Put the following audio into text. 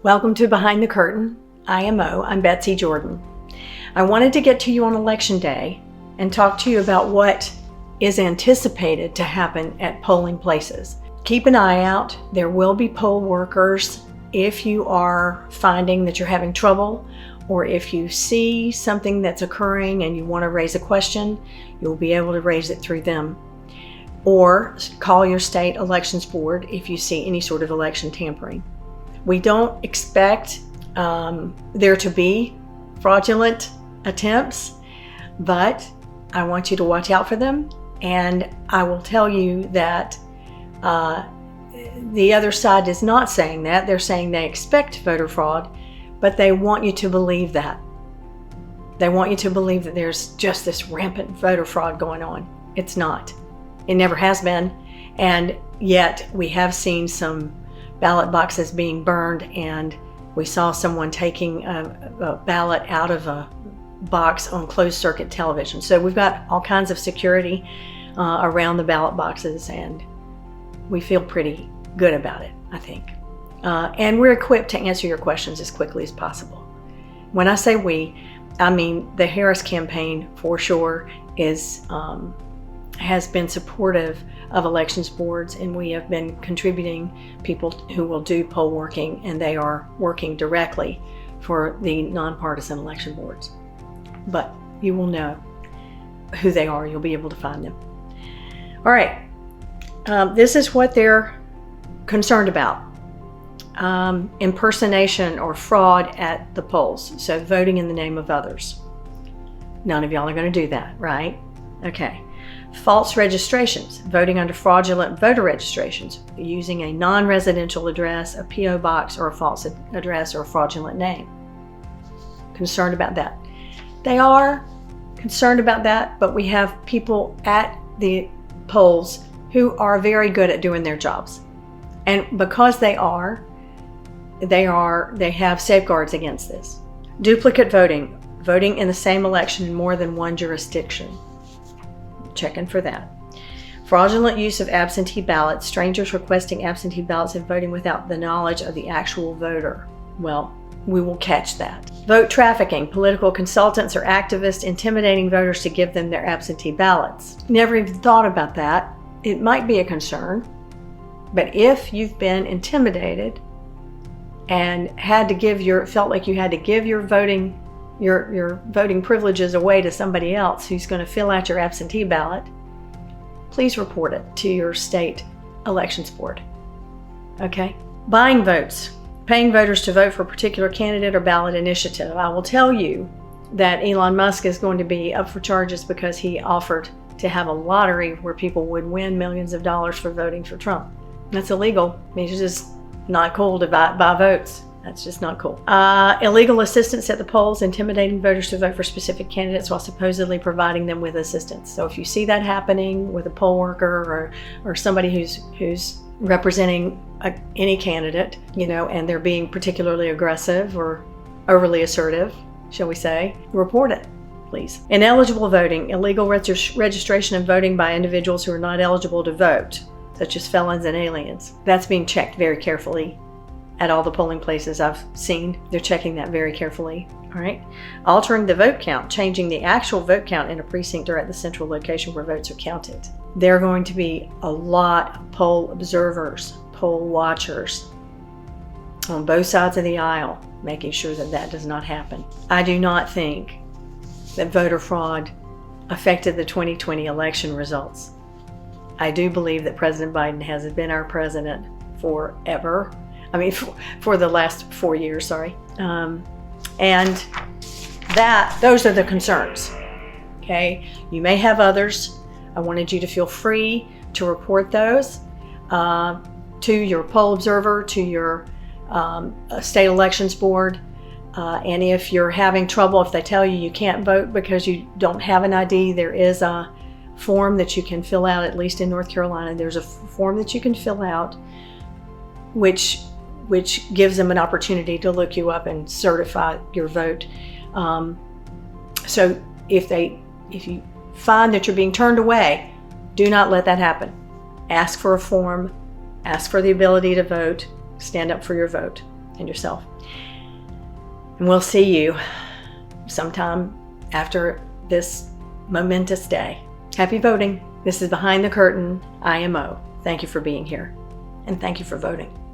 Welcome to Behind the Curtain IMO. I'm Betsy Jordan. I wanted to get to you on Election Day and talk to you about what is anticipated to happen at polling places. Keep an eye out. There will be poll workers. If you are finding that you're having trouble, or if you see something that's occurring and you want to raise a question, you'll be able to raise it through them. Or call your state elections board if you see any sort of election tampering. We don't expect there to be fraudulent attempts, but I want you to watch out for them. And I will tell you that the other side is not saying that. They're saying they expect voter fraud, but they want you to believe that. They want you to believe that there's just this rampant voter fraud going on. It's not. It never has been. And yet we have seen some ballot boxes being burned, and we saw someone taking a ballot out of a box on closed circuit television. So we've got all kinds of security around the ballot boxes, and we feel pretty good about it, I think. And we're equipped to answer your questions as quickly as possible. When I say we, I mean the Harris campaign for sure has been supportive of elections boards, and we have been contributing people who will do poll working, and they are working directly for the nonpartisan election boards. But you will know who they are. You'll be able to find them. All right. This is what they're concerned about. Impersonation or fraud at the polls. So voting in the name of others. None of y'all are going to do that, right? Okay. False registrations, voting under fraudulent voter registrations, using a non-residential address, a P.O. box, or a false address or a fraudulent name. Concerned about that. They are concerned about that, but we have people at the polls who are very good at doing their jobs. And because they have safeguards against this. Duplicate voting, voting in the same election in more than one jurisdiction. Checking for that. Fraudulent use of absentee ballots, strangers requesting absentee ballots and voting without the knowledge of the actual voter. Well, we will catch that. Vote trafficking, political consultants or activists intimidating voters to give them their absentee ballots. Never even thought about that. It might be a concern, but if you've been intimidated and felt like you had to give your voting privileges away to somebody else who's going to fill out your absentee ballot, please report it to your state elections board. Okay? Buying votes, paying voters to vote for a particular candidate or ballot initiative. I will tell you that Elon Musk is going to be up for charges because he offered to have a lottery where people would win millions of dollars for voting for Trump. That's illegal. I mean, it's just not cool to buy votes. That's just not cool. Illegal assistance at the polls, intimidating voters to vote for specific candidates while supposedly providing them with assistance. So if you see that happening with a poll worker or somebody who's representing any candidate, and they're being particularly aggressive or overly assertive, shall we say, report it, please. Ineligible voting, illegal registration and voting by individuals who are not eligible to vote, such as felons and aliens. That's being checked very carefully. At all the polling places I've seen, they're checking that very carefully. All right. Altering the vote count, changing the actual vote count in a precinct or at the central location where votes are counted. There are going to be a lot of poll observers, poll watchers on both sides of the aisle, making sure that that does not happen. I do not think that voter fraud affected the 2020 election results. I do believe that President Biden has been our president forever. I mean, for the last 4 years, and those are the concerns. Okay, you may have others. I wanted you to feel free to report those to your poll observer, to your state elections board, and if you're having trouble, if they tell you can't vote because you don't have an ID, there is a form that you can fill out. At least in North Carolina, there's a form that you can fill out, which gives them an opportunity to look you up and certify your vote. So if you find that you're being turned away, do not let that happen. Ask for a form, ask for the ability to vote, stand up for your vote. and yourself. And we'll see you sometime after this momentous day. Happy voting. This is Behind the Curtain IMO. Thank you for being here, and thank you for voting.